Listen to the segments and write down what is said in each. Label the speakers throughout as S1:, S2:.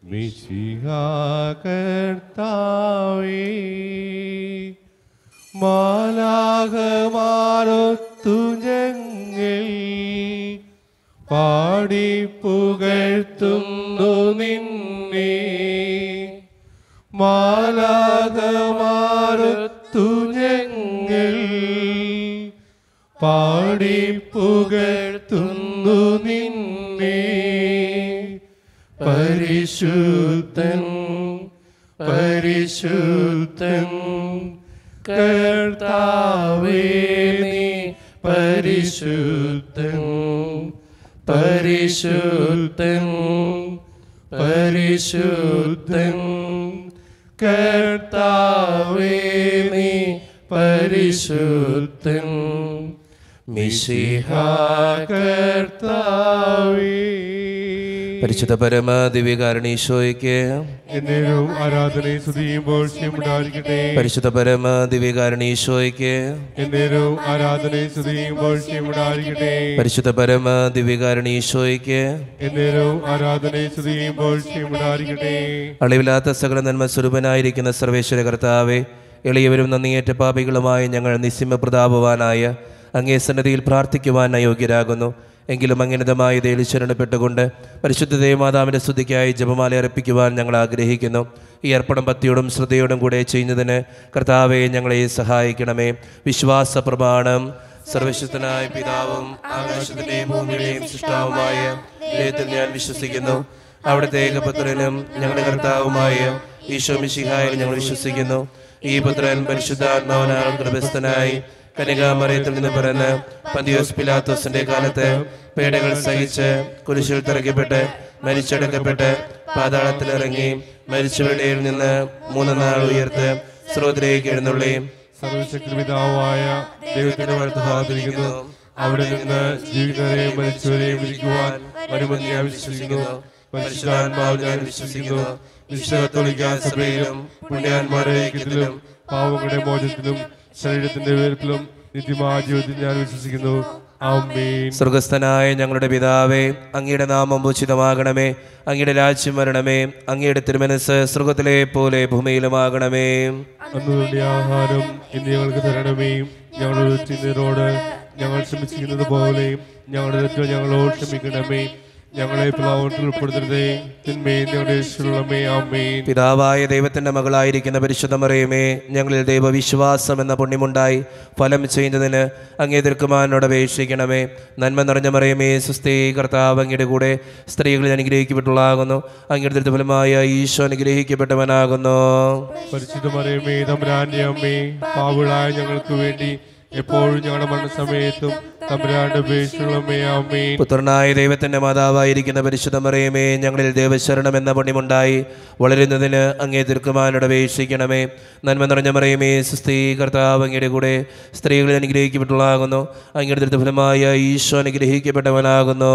S1: മിശിഹാ കർത്താവേ, മാലാഖമാരൊത്തു ഞങ്ങൾ പാടി പുകഴ്ത്തുന്നു നിന്നെ. മാലാഖമാരൊത്തു ഞങ്ങൾ പാടി പുകഴ്ത്തുന്നു നിന്നെ. പരിശുദ്ധൻ പരിശുദ്ധൻ കർത്താവേ, നീ പരിശുദ്ധൻ പരിശുദ്ധൻ പരിശുദ്ധൻ കർത്താവേ, നീ പരിശുദ്ധൻ. മിശിഹാ കർത്താവേ.
S2: പരിശുദ്ധ പരമ ദിവ്യകാരുണ്യീശോയ്ക്ക്
S1: എന്നേരവും ആരാധനയും സ്തുതിയും പുകഴ്ചയും ഉണ്ടായിരിക്കട്ടെ.
S2: പരിശുദ്ധ പരമ ദിവ്യകാരുണ്യീശോയ്ക്ക്
S1: എന്നേരവും ആരാധനയും സ്തുതിയും പുകഴ്ചയും ഉണ്ടായിരിക്കട്ടെ.
S2: പരിശുദ്ധ പരമ ദിവ്യകാരുണ്യീശോയ്ക്ക്
S1: എന്നേരവും ആരാധനയും സ്തുതിയും പുകഴ്ചയും ഉണ്ടായിരിക്കട്ടെ.
S2: അളിവില്ലാത്ത സകല നന്മ സ്വരൂപനായിരിക്കുന്ന സർവേശ്വര കർത്താവേ, എളിയവരും നന്ദിയേറ്റ പാപികളുമായ ഞങ്ങൾ നിസ്സിമ പ്രതാപവാനായ അങ്ങേ സന്നിധിയിൽ പ്രാർത്ഥിക്കുവാൻ അയോഗ്യരാകുന്നു. എങ്കിലും അങ്ങിതമായ ദൈവ ശരണപ്പെട്ടുകൊണ്ട് പരിശുദ്ധ ദേവമാതാവിൻ്റെ സ്തുതിക്കായി ജപമാല അർപ്പിക്കുവാൻ ഞങ്ങൾ ആഗ്രഹിക്കുന്നു. ഈ അർപ്പണം ഭക്തിയോടും ശ്രദ്ധയോടും കൂടെ ചെയ്യുന്നതിന് കർത്താവെ ഞങ്ങളെ സഹായിക്കണമേ. വിശ്വാസ പ്രമാണം. സർവശക്തനായ പിതാവും ആകാശത്തിൻ്റെയും ഭൂമിയുടെയും സൃഷ്ടാവുമായ ദൈവത്തിൽ ഞാൻ വിശ്വസിക്കുന്നു. അവിടുത്തെ ഏകപുത്രനും ഞങ്ങളുടെ കർത്താവുമായ ഈശോ മിശിഹായിൽ ഞങ്ങൾ വിശ്വസിക്കുന്നു. ഈ പുത്രൻ പരിശുദ്ധാത്മാവിനാൽ ഗർഭസ്ഥനായി കന്യകാമറിയത്തിൽ നിന്ന് പിറന്ന് പന്തിയോസ് പിലാത്തോസിന്റെ കാലത്ത് പേടകൾ സഹിച്ച് കുരിശിൽ തറയ്ക്കപ്പെട്ട് മരിച്ചടക്കപ്പെട്ട് പാതാളത്തിലിറങ്ങി മരിച്ചവരുടെ നിന്ന് 3 നാൾ ഉയർത്ത് സ്രോതത്തിലേക്ക് എഴുന്നള്ളി
S1: സർവശക്തി പിതാവായ ദൈവത്തിന്റെ വലത്ത് ഭാഗത്തിരിക്കുന്നു. അവിടെ നിന്ന് ജീവിതരെയും മരിച്ചവരെയും വിധിക്കുവാൻ വരുമെന്ന് ഞാൻ വിശ്വസിക്കുന്നു. പരിശുദ്ധാത്മാവിൽ ഞാൻ വിശ്വസിക്കുന്നു. വിശുദ്ധ കത്തോലിക്കാ സഭയിലും പുണ്യാന്മാരുടെ ഐക്യത്തിലും പാവങ്ങളുടെ മോചനത്തിലും ശരീരത്തിന്റെ ഉയരത്തിലും നിത്യമായ ജീവിതത്തിൽ ഞാൻ വിശ്വസിക്കുന്നു. ആമേൻ.
S2: സ്വർഗസ്ഥനായ ഞങ്ങളുടെ പിതാവേ, അങ്ങയുടെ നാമം പൂജിതമാകണമേ. അങ്ങയുടെ രാജ്യം വരണമേ. അങ്ങയുടെ തിരുമനസ്സ് സ്വർഗത്തിലെ പോലെ ഭൂമിയിലുമാകണമേ.
S1: അന്ന് വേണ്ടിയ ആഹാരം ഇന്ന് ഞങ്ങൾക്ക് തരണമേ. ഞങ്ങളുടെ തെറ്റിനോട് ഞങ്ങൾ ക്ഷമിച്ചിരിക്കുന്നത് പോലെ ഞങ്ങളുടെ തെറ്റുകൾ ഞങ്ങളോട് ക്ഷമിക്കണമേ. ഞങ്ങളെ പ്രലോഭനത്തിൽ ഉൾപ്പെടുത്തരുതേ, തിന്മയെ ഞങ്ങളുടെ രക്ഷയുള്ളമേ. ആമേൻ.
S2: പിതാവായ ദൈവത്തിന്റെ മകളായിരിക്കുന്ന പരിശുദ്ധ മറിയമേ, ഞങ്ങളിൽ ദൈവവിശ്വാസം എന്ന പുണ്യമുണ്ടായി ഫലം ചെയ്യുന്നതിന് അങ്ങേ തിരുക്കുമാരനോട് അപേക്ഷിക്കണമേ. നന്മ നിറഞ്ഞ മറിയമേ, സുസ്ഥി, കർത്താവ് അങ്ങയുടെ കൂടെ സ്ത്രീകളിൽ അനുഗ്രഹിക്കപ്പെട്ടുള്ളാകുന്നു. അങ്ങയുടെ ദൃഢഫലമായ ഈശോ അനുഗ്രഹിക്കപ്പെട്ടവനാകുന്നു.
S1: പരിശുദ്ധ മറിയമേ, തമ്പുരാന്റെ അമ്മേ, പാപികളായ ഞങ്ങൾക്ക് വേണ്ടി എപ്പോഴും ഞങ്ങളുടെ മരണസമയത്തും തമ്പുരാന്റെ അപേക്ഷയുള്ളമേ. ആമേൻ.
S2: പുത്രനായ ദൈവത്തിന്റെ മാതാവായിരിക്കുന്ന പരിശുദ്ധ മറിയമേ, ഞങ്ങളിൽ ദൈവശരണം എന്ന പുണ്യമുണ്ടായി വളരുന്നതിന് അങ്ങേ തിരുക്കുമാരനോട് അപേക്ഷിക്കണമേ. നന്മ നിറഞ്ഞ മറിയമേ, സുസ്ഥി, കർത്താവ് അങ്ങയുടെ കൂടെ സ്ത്രീകളിൽ അനുഗ്രഹിക്കപ്പെട്ടുള്ളാകുന്നു. അങ്ങയുടെ ദൃഢഫലമായ ഈശോ അനുഗ്രഹിക്കപ്പെട്ടവനാകുന്നു.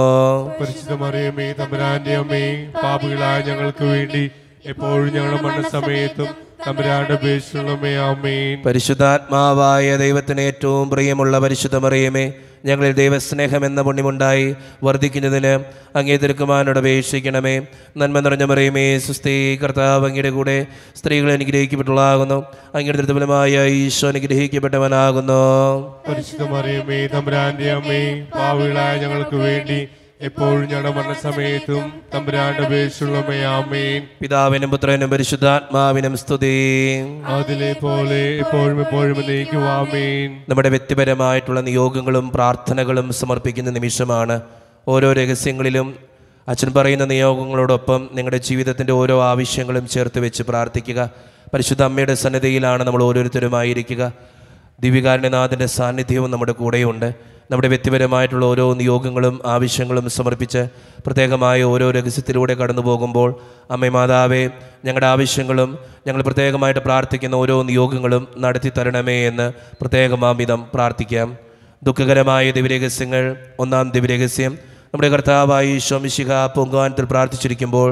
S1: പരിശുദ്ധ മറിയമേ, തമ്പുരാന്റെ അമ്മേ, പാപികളായ ഞങ്ങൾക്ക് വേണ്ടി എപ്പോഴും ഞങ്ങളുടെ മരണസമയത്തും തമ്പുരാന്റെ അപേക്ഷയുള്ളമേ. ആമേൻ.
S2: പരിശുദ്ധാത്മാവായ ദൈവത്തിന് ഏറ്റവും പ്രിയമുള്ള പരിശുദ്ധ മറിയമേ, ഞങ്ങളിൽ ദൈവസ്നേഹം എന്ന പുണ്യമുണ്ടായി വർദ്ധിക്കുന്നതിന് അങ്ങേ തിരുക്കുമാരനോട് അപേക്ഷിക്കണമേ. നന്മ നിറഞ്ഞ മറിയമേ, സുസ്ഥി, കർത്താവ് അങ്ങയുടെ കൂടെ സ്ത്രീകൾ അനുഗ്രഹിക്കപ്പെട്ടുള്ളാകുന്നു. അങ്ങയുടെ ദൃഢഫലമായ ഈശോ അനുഗ്രഹിക്കപ്പെട്ടവനാകുന്നു.
S1: പരിശുദ്ധ മറിയമേ, തമ്പുരാന്റെ അമ്മേ, പാപികളായ ഞങ്ങൾക്ക് വേണ്ടി എപ്പോഴും ഞങ്ങളുടെ മരണസമയത്തും തമ്പുരാന്റെ അപേക്ഷയുള്ളമേ. ആമേൻ.
S2: പിതാവിനും പുത്രനും പരിശുദ്ധാത്മാവിനും സ്തുതി.
S1: അതിലെ പോലെ എപ്പോഴും എപ്പോഴും എന്നേക്കും. ആമേൻ.
S2: നമ്മുടെ വ്യക്തിപരമായിട്ടുള്ള നിയോഗങ്ങളും പ്രാർത്ഥനകളും സമർപ്പിക്കുന്ന നിമിഷമാണ്. ഓരോ രഹസ്യങ്ങളിലും അച്ഛൻ പറയുന്ന നിയോഗങ്ങളോടൊപ്പം നിങ്ങളുടെ ജീവിതത്തിൻ്റെ ഓരോ ആവശ്യങ്ങളും ചേർത്ത് വെച്ച് പ്രാർത്ഥിക്കുക. പരിശുദ്ധ അമ്മയുടെ സന്നിധിയിലാണ് നമ്മൾ ഓരോരുത്തരുമായിരിക്കുക. ദിവ്യകാരുണ്യനാഥൻ്റെ സാന്നിധ്യവും നമ്മുടെ കൂടെയുണ്ട്. നമ്മുടെ വ്യക്തിപരമായിട്ടുള്ള ഓരോ നിയോഗങ്ങളും ആവശ്യങ്ങളും സമർപ്പിച്ച് പ്രത്യേകമായ ഓരോ രഹസ്യത്തിലൂടെ കടന്നു പോകുമ്പോൾ അമ്മേ മാതാവേ, ഞങ്ങളുടെ ആവശ്യങ്ങളും ഞങ്ങൾ പ്രത്യേകമായിട്ട് പ്രാർത്ഥിക്കുന്ന ഓരോ നിയോഗങ്ങളും നടത്തി തരണമേ എന്ന് പ്രത്യേകമാംവിധം പ്രാർത്ഥിക്കാം. ദുഃഖകരമായ ദിവ്യരഹസ്യങ്ങൾ. ഒന്നാം ദിവ്യരഹസ്യം, നമ്മുടെ കർത്താവായ ഈശോ മിശിഹാ പൊങ്കാനത്തിൽ പ്രാർത്ഥിച്ചിരിക്കുമ്പോൾ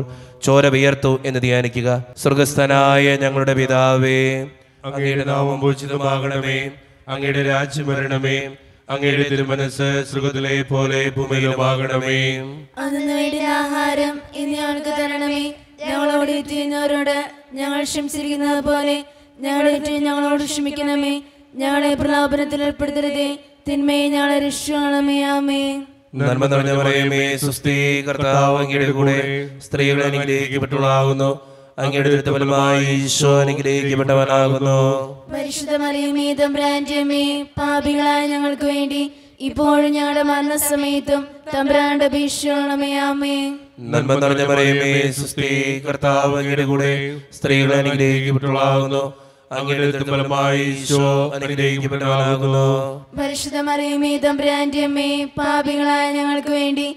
S2: ചോര വിയർത്തു എന്ന് ധ്യാനിക്കുക. സ്വർഗസ്ഥനായ ഞങ്ങളുടെ പിതാവേ,
S1: അങ്ങയുടെ നാമം പൂജിതമാകണമേ. അങ്ങയുടെ രാജ്യം വരണമേ. അങ്ങയുടെ തിരുമനസ്സ് സ്വർഗ്ഗത്തിലെ പോലെ ഭൂമിയിലുമാകണമേ.
S3: അന്നു വേണ്ടുന്ന ആഹാരം ഇന്ന് ഞങ്ങൾക്ക് തരണമേ. ഞങ്ങൾ ഞങ്ങളോട് ചെയ്യുന്നവരോട് ഞങ്ങൾ ക്ഷമിച്ചിരിക്കുന്നത് പോലെ ഞങ്ങളുടെ തെറ്റുകൾ ഞങ്ങളോട് ക്ഷമിക്കണമേ. ഞങ്ങളെ പ്രലോഭനത്തിൽ ഏർപ്പെടുത്തരുതേ, തിന്മയെ ഞങ്ങളെ രക്ഷിക്കണമേ. ആമേൻ.
S2: നന്മ നിറഞ്ഞ മറിയമേ, സുസ്ഥി, കർത്താവ് അങ്ങയുടെ കൂടെ സ്ത്രീകൾ അനുഗ്രഹിക്കപ്പെട്ടവളാകുന്നു. അങ്ങയുടെ ഫലമായി ഈശോ അനുഗ്രഹിക്കപ്പെട്ടവനാകുന്നു.
S3: പരിശുദ്ധ മറിയമേ, തമ്പുരാന്റെ അമ്മേ, പാപികളായ ഞങ്ങൾക്ക് വേണ്ടി ഇപ്പോഴും ഞങ്ങളുടെ മരണസമയത്തും തമ്പുരാന്റെ അപേക്ഷിക്കണമേ. ആമേൻ.
S2: നന്മ നിറഞ്ഞ മറിയമേ, സുസ്ഥി, കർത്താവ് അങ്ങയുടെ കൂടെ സ്ത്രീകൾ അനുഗ്രഹിക്കപ്പെട്ടവളാകുന്നു. അങ്ങയുടെ ഫലമായി ഈശോ അനുഗ്രഹിക്കപ്പെട്ടവനാകുന്നു.
S3: പരിശുദ്ധ മറിയമേ, തമ്പുരാന്റെ അമ്മേ, പാപികളായ ഞങ്ങൾക്ക് വേണ്ടി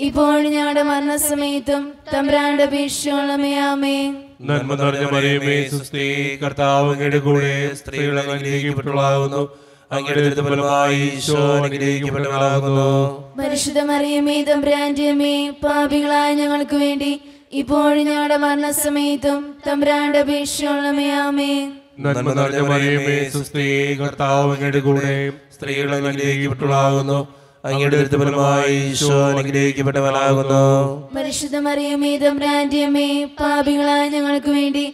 S3: ഇപ്പോഴും ഞങ്ങളുടെ മരണസമയത്തും തമ്പുരാന്റെ അപേക്ഷിക്കണമേ. ആമേൻ.
S2: നന്മ നിറഞ്ഞ മറിയമേ, സുസ്ഥി, കർത്താവ് അങ്ങയുടെ കൂടെ സ്ത്രീകൾ അനുഗ്രഹിക്കപ്പെട്ടവളാകുന്നു. അങ്ങയുടെ ഫലമായി ഈശോ അനുഗ്രഹിക്കപ്പെട്ടവനാകുന്നു.
S3: പരിശുദ്ധ മറിയമേ, തമ്പുരാന്റെ അമ്മേ, പാപികളായ ഞങ്ങൾക്ക് വേണ്ടി ഇപ്പോഴും ഞങ്ങളുടെ മരണസമയത്തും തമ്പുരാന്റെ അപേക്ഷിക്കണമേ. ആമേൻ.
S2: നന്മ നിറഞ്ഞ മറിയമേ, സുസ്ഥി, കർത്താവ് അങ്ങയുടെ കൂടെ സ്ത്രീകൾ അനുഗ്രഹിക്കപ്പെട്ടവളാകുന്നു. അങ്ങയുടെ ഫലമായി ഈശോ അനുഗ്രഹിക്കപ്പെട്ടവനാകുന്നു.
S3: പരിശുദ്ധ മറിയമേ, തമ്പുരാന്റെ അമ്മേ, പാപികളായ ഞങ്ങൾക്ക് വേണ്ടി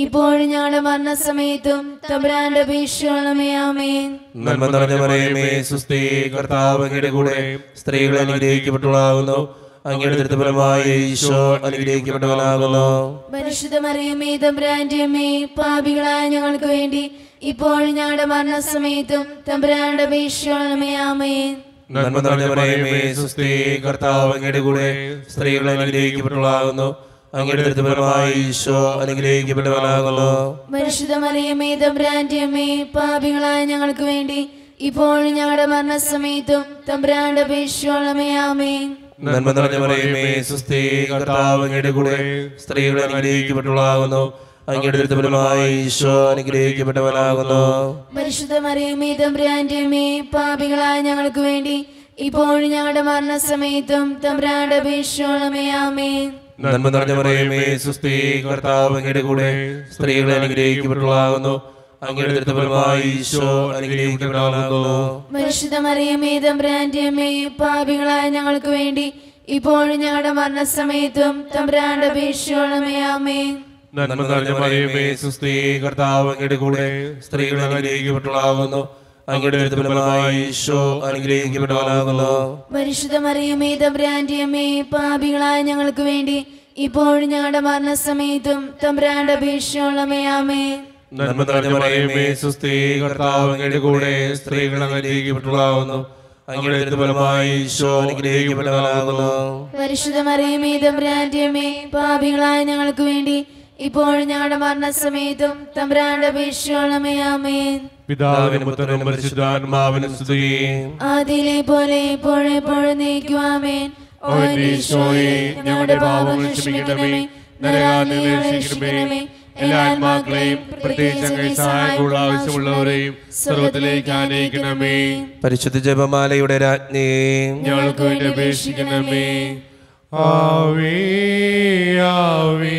S3: ഇപ്പോഴും ഞങ്ങളുടെ മരണസമയത്തും തമ്പുരാന്റെ അപേക്ഷിക്കണമേ. ആമേൻ.
S2: നന്മ നിറഞ്ഞ മറിയമേ, സുസ്ഥി, കർത്താവ് അങ്ങയുടെ കൂടെ സ്ത്രീകൾ അനുഗ്രഹിക്കപ്പെട്ടവളാകുന്നു. അങ്ങയുടെ ഫലമായി ഈശോ അനുഗ്രഹിക്കപ്പെട്ടവനാകുന്നു.
S3: പരിശുദ്ധ മറിയമേ, തമ്പുരാന്റെ അമ്മേ, പാപികളായ ഞങ്ങൾക്ക് വേണ്ടി ഇപ്പോഴും ഞങ്ങളുടെ മരണസമയത്തും തമ്പുരാന്റെ അപേക്ഷിക്കണമേ. ആമേൻ.
S2: നന്മ നിറഞ്ഞ മറിയമേ, സുസ്ഥി, കർത്താവ് അങ്ങയുടെ കൂടെ സ്ത്രീകൾ അനുഗ്രഹിക്കപ്പെട്ടവളാകുന്നു. അങ്ങയുടെ ഫലമായി ഈശോ അനുഗ്രഹിക്കപ്പെട്ടവനാകുന്നു.
S3: പരിശുദ്ധ മറിയമേ, തമ്പുരാന്റെ അമ്മേ, പാപികളായ ഞങ്ങൾക്ക് വേണ്ടി ഇപ്പോഴും ഞങ്ങളുടെ മരണസമയത്തും തമ്പുരാന്റെ അപേക്ഷിക്കണമേ. ആമേൻ.
S2: നന്മ നിറഞ്ഞ മറിയമേ, സുസ്ഥി, കർത്താവ് അങ്ങയുടെ കൂടെ സ്ത്രീകൾ അനുഗ്രഹിക്കപ്പെട്ടവളാകുന്നു. അങ്ങയുടെ ഫലമായി ഈശോ അനുഗ്രഹിക്കപ്പെട്ടവനാകുന്നു.
S3: പരിശുദ്ധ മറിയമേ, തമ്പുരാന്റെ അമ്മേ, പാപികളായ ഞങ്ങൾക്ക് വേണ്ടി ഇപ്പോഴും ഞങ്ങളുടെ മരണസമയത്തും തമ്പുരാന്റെ അപേക്ഷിക്കണമേ. ആമേൻ.
S2: നന്മ നിറഞ്ഞ മറിയമേ, സുസ്ഥി, കർത്താവ് അങ്ങയുടെ കൂടെ സ്ത്രീകൾ അനുഗ്രഹിക്കപ്പെട്ടവളാകുന്നു. അങ്ങയുടെ ഫലമായി ഈശോ അനുഗ്രഹിക്കപ്പെട്ടവനാകുന്നു.
S3: പരിശുദ്ധ മറിയമേ, തമ്പുരാന്റെ അമ്മേ, പാപികളായ ഞങ്ങൾക്ക് വേണ്ടി ഇപ്പോഴും ഞങ്ങളുടെ മരണസമയത്തും തമ്പുരാന്റെ അപേക്ഷിക്കണമേ. ആമേൻ.
S2: നന്മ നിറഞ്ഞ മറിയമേ, സുസ്ഥി, കർത്താവ് അങ്ങയുടെ കൂടെ സ്ത്രീകൾ അനുഗ്രഹിക്കപ്പെട്ടവളാകുന്നു. അങ്ങയുടെ ഫലമായി ഈശോ അനുഗ്രഹിക്കപ്പെട്ടവനാകുന്നു.
S3: പരിശുദ്ധ മറിയമേ, തമ്പുരാന്റെ അമ്മേ, പാപികളായ ഞങ്ങൾക്ക് വേണ്ടി ഇപ്പോഴും ഞങ്ങളുടെ മരണസമയത്തും തമ്പുരാന്റെ അപേക്ഷിക്കണമേ. ആമേൻ.
S2: നന്മ നിറഞ്ഞ മറിയമേ, സുസ്ഥി, കർത്താവ് അങ്ങയുടെ കൂടെ സ്ത്രീകൾ അനുഗ്രഹിക്കപ്പെട്ടവളാകുന്നു. അങ്ങയുടെ ഫലമായി ഈശോ അനുഗ്രഹിക്കപ്പെട്ടവനാകുന്നു.
S3: പരിശുദ്ധ മറിയമേ, തമ്പുരാന്റെ അമ്മേ, പാപികളായ ഞങ്ങൾക്ക് വേണ്ടി ഇപ്പോഴും ഞങ്ങളുടെ മരണസമയത്തും തമ്പുരാന്റെ അപേക്ഷിക്കണമേ. ആമേൻ.
S1: പിതാവിനും പുത്രനും പരിശുദ്ധാത്മാവിനും സ്തുതി.
S3: ആദിയിലെ പോലെ എപ്പോഴും നീക്കും. ആമേൻ. ഓ എന്റെ ഈശോയെ, ഞങ്ങളുടെ പാപങ്ങൾ ക്ഷമിക്കണമേ, നരകാഗ്നിയിൽ രക്ഷിക്കണമേ. എല്ലാ ആത്മാക്കളെയും പ്രത്യേകിച്ച് അങ്ങേ സഹായം ആവശ്യമുള്ളവരെയും സ്വർഗ്ഗത്തിലേക്ക് ആനയിക്കണമേ.
S2: പരിശുദ്ധ ജപമാലയുടെ രാജ്ഞി,
S3: ഞങ്ങൾക്ക് വേണ്ടി അപേക്ഷിക്കണമേ.
S1: ആവേ ആവേ